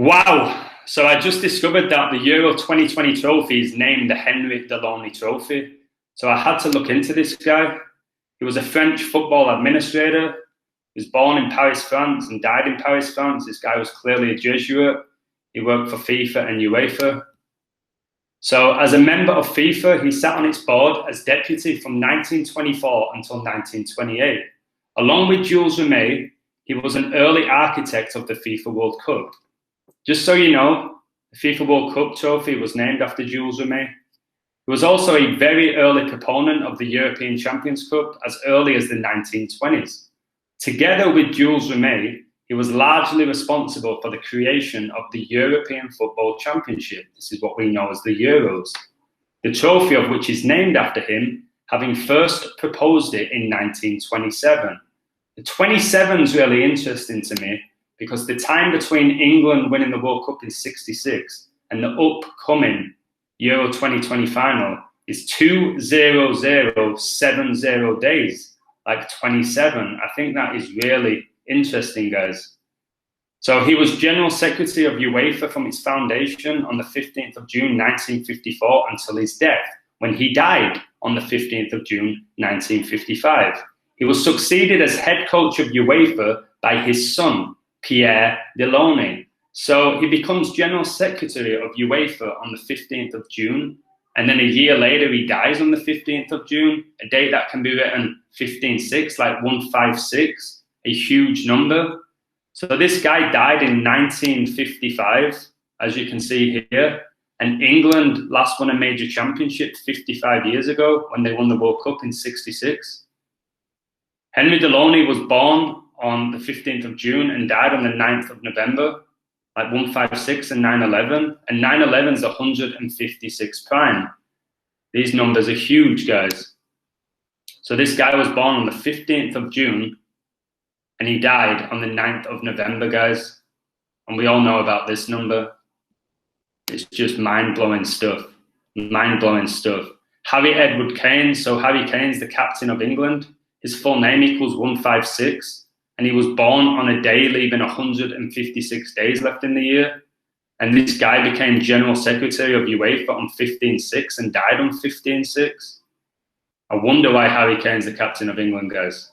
Wow. So I just discovered that the Euro 2020 trophy is named the Henry Delaunay Trophy. So I had to look into this guy. He was a French football administrator. He was born in Paris, France, and died in Paris, France. This guy was clearly a Jesuit. He worked for FIFA and UEFA. So as a member of FIFA, he sat on its board as deputy from 1924 until 1928. Along with Jules Rimet, he was an early architect of the FIFA World Cup. Just so you know, the FIFA World Cup trophy was named after Jules Rimet. He was also a very early proponent of the European Champions Cup as early as the 1920s. Together with Jules Rimet, he was largely responsible for the creation of the European Football Championship. This is what we know as the Euros. The trophy of which is named after him, having first proposed it in 1927. The 27 is really interesting to me because the time between England winning the World Cup in '66 and the upcoming Euro 2020 final is 20070 days, like 27. I think that is really interesting, guys. So he was General Secretary of UEFA from its foundation on the 15th of June 1954 until his death, when he died on the 15th of June 1955. He was succeeded as head coach of UEFA by his son, Pierre Delaunay. So he becomes General Secretary of UEFA on the 15th of June, and then a year later he dies on the 15th of June, a date that can be written 15-6, like 156, a huge number. So this guy died in 1955, as you can see here, and England last won a major championship 55 years ago when they won the World Cup in '66. Henry Delaunay was born on the 15th of June and died on the 9th of November, like 156 and 911. And 911 is 156 prime. These numbers are huge, guys. So this guy was born on the 15th of June and he died on the 9th of November, guys. And we all know about this number. It's just mind-blowing stuff. Mind-blowing stuff. Harry Edward Kane. So Harry Kane's the captain of England. His full name equals 156. And he was born on a day leaving 156 days left in the year. And this guy became General Secretary of UEFA on 15-6 and died on 15-6. I wonder why Harry Kane's the captain of England, guys.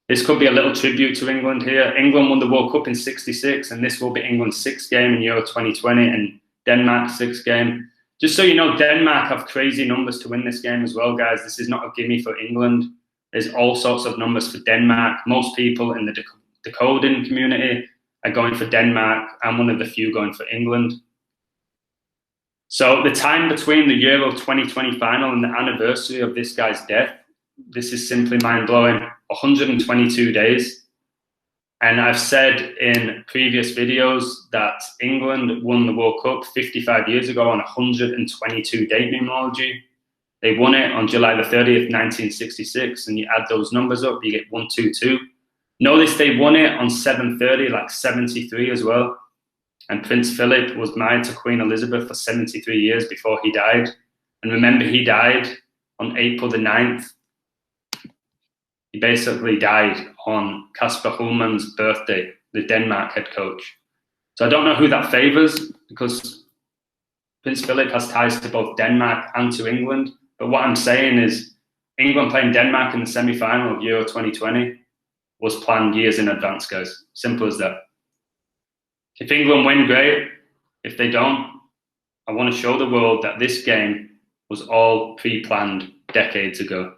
This could be a little tribute to England here. England won the World Cup in '66, and this will be England's 6th game in Euro 2020 and Denmark's 6th game. Just so you know, Denmark have crazy numbers to win this game as well, guys. This is not a gimme for England. There's all sorts of numbers for Denmark. Most people in the Decode community are going for Denmark. I'm one of the few going for England. So the time between the Euro 2020 final and the anniversary of this guy's death, this is simply mind-blowing, 122 days. And I've said in previous videos that England won the World Cup 55 years ago on 122 date numerology. They won it on July the 30th, 1966, and you add those numbers up, you get 122. Notice they won it on 7/30, like 73 as well. And Prince Philip was married to Queen Elizabeth for 73 years before he died. And remember, he died on April the 9th. He basically died on Kasper Hulman's birthday, the Denmark head coach. So I don't know who that favors because Prince Philip has ties to both Denmark and to England. But what I'm saying is England playing Denmark in the semi-final of Euro 2020 was planned years in advance, guys. Simple as that. If England win, great. If they don't, I want to show the world that this game was all pre-planned decades ago.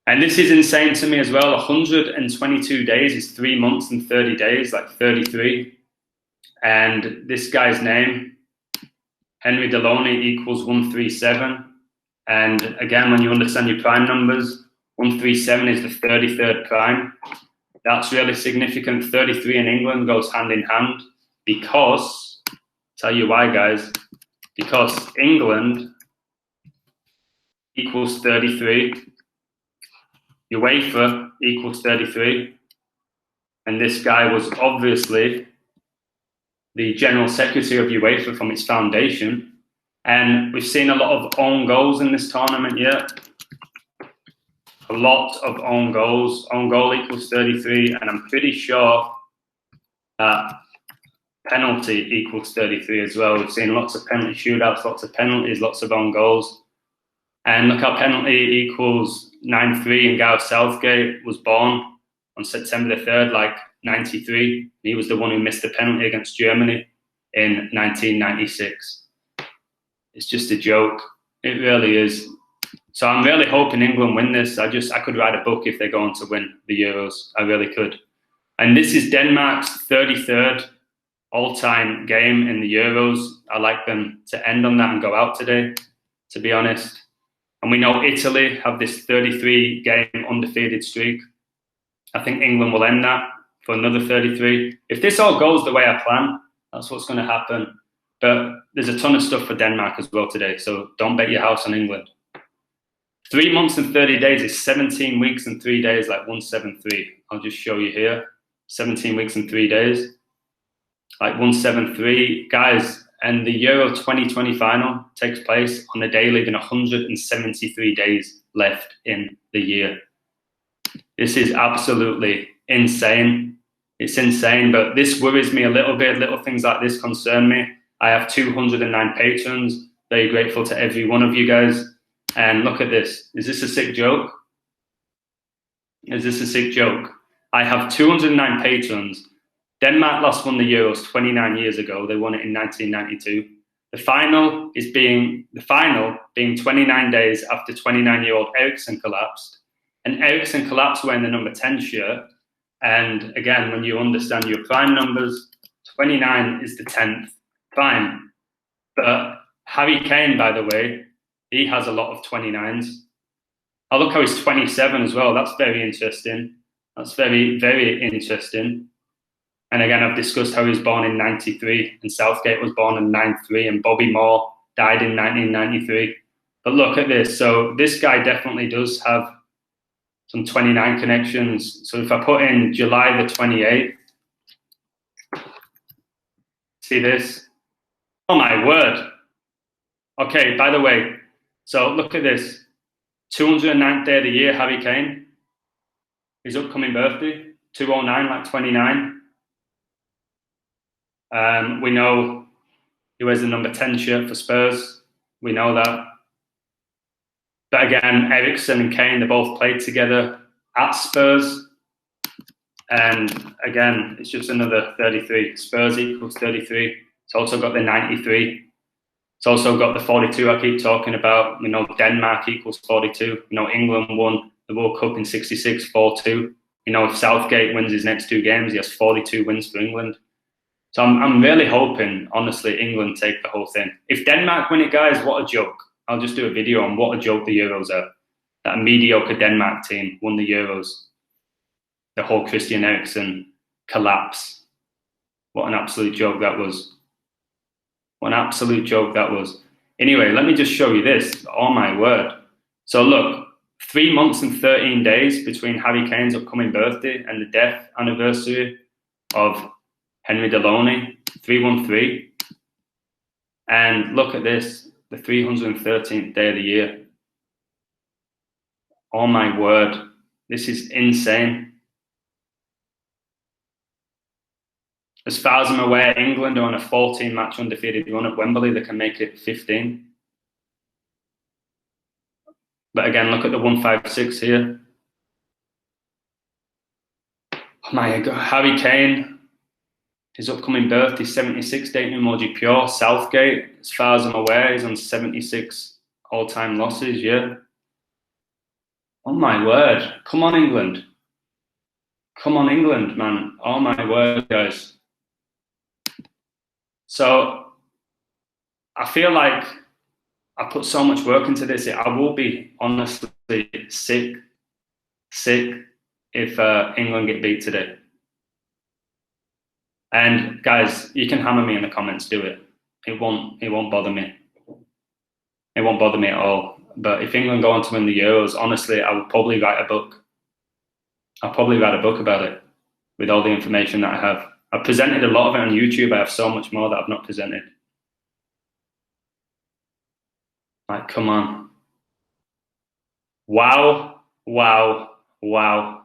And this is insane to me as well. 122 days is 3 months and 30 days, like 33. And this guy's name, Henry Delaunay, equals 137. And again, when you understand your prime numbers, 137 is the 33rd prime. That's really significant. 33 in England goes hand in hand because, I'll tell you why, guys, because England equals 33, UEFA equals 33, and this guy was obviously the General Secretary of UEFA from its foundation. And we've seen a lot of own goals in this tournament yet. A lot of own goals. Own goal equals 33, and I'm pretty sure that penalty equals 33 as well. We've seen lots of penalty shootouts, lots of penalties, lots of own goals. And look how penalty equals 9-3, and Gareth Southgate was born on September the 3rd, like 93. He was the one who missed the penalty against Germany in 1996. It's just a joke. It really is. So I'm really hoping England win this. I could write a book if they're going to win the Euros. I really could. And this is Denmark's 33rd all-time game in the Euros. I like them to end on that and go out today, to be honest. And we know Italy have this 33-game undefeated streak. I think England will end that for another 33. If this all goes the way I plan, that's what's going to happen. But there's a ton of stuff for Denmark as well today, so don't bet your house on England. 3 months and 30 days is 17 weeks and 3 days, like 173. I'll just show you here. 17 weeks and 3 days, like 173. Guys, and the Euro 2020 final takes place on a day leaving 173 days left in the year. This is absolutely insane. It's insane, but this worries me a little bit. Little things like this concern me. I have 209 patrons. Very grateful to every one of you guys. And look at this. Is this a sick joke? Is this a sick joke? I have 209 patrons. Denmark last won the Euros 29 years ago. They won it in 1992. The final being 29 days after 29-year-old Eriksen collapsed. And Eriksen collapsed wearing the number 10 shirt. And again, when you understand your prime numbers, 29 is the 10th prime. But Harry Kane, by the way, he has a lot of 29s. Oh, look how he's 27 as well. That's very interesting. That's very, very interesting. And again, I've discussed how he was born in 93 and Southgate was born in 93 and Bobby Moore died in 1993. But look at this. So this guy definitely does have some 29 connections. So if I put in July the 28th, see this? Oh my word. Okay, by the way, so look at this. 209th day of the year, Harry Kane. His upcoming birthday, 209, like 29. We know he wears the number 10 shirt for Spurs. We know that. But again, Eriksen and Kane, they both played together at Spurs. And again, it's just another 33. Spurs equals 33. It's also got the 93. It's also got the 42 I keep talking about. We know Denmark equals 42. We know England won the World Cup in 66, 4-2. You know, if Southgate wins his next 2 games, he has 42 wins for England. So I'm really hoping, honestly, England take the whole thing. If Denmark win it, guys, what a joke. I'll just do a video on what a joke the Euros are. That mediocre Denmark team won the Euros. The whole Christian Eriksen collapse. What an absolute joke that was. What an absolute joke that was. Anyway, let me just show you this. Oh my word. So look, 3 months and 13 days between Harry Kane's upcoming birthday and the death anniversary of Henry Delaunay, 313. And look at this, the 313th day of the year. Oh my word, this is insane. As far as I'm aware, England are on a 14-match undefeated run at Wembley. They can make it 15. But again, look at the 156 here. Oh my God, Harry Kane, his upcoming birthday, 76 date, Numerological. Southgate, as far as I'm aware, is on 76 all-time losses, yeah. Oh my word, come on England. Come on England, man. Oh my word, guys. So I feel like I put so much work into this. I will be honestly sick if England get beat today. And guys, you can hammer me in the comments, do it. It won't bother me. It won't bother me at all. But if England go on to win the Euros, honestly, I would probably write a book. I'll probably write a book about it with all the information that I have. I've presented a lot of it on YouTube. I have so much more that I've not presented. Like, come on. Wow, wow, wow.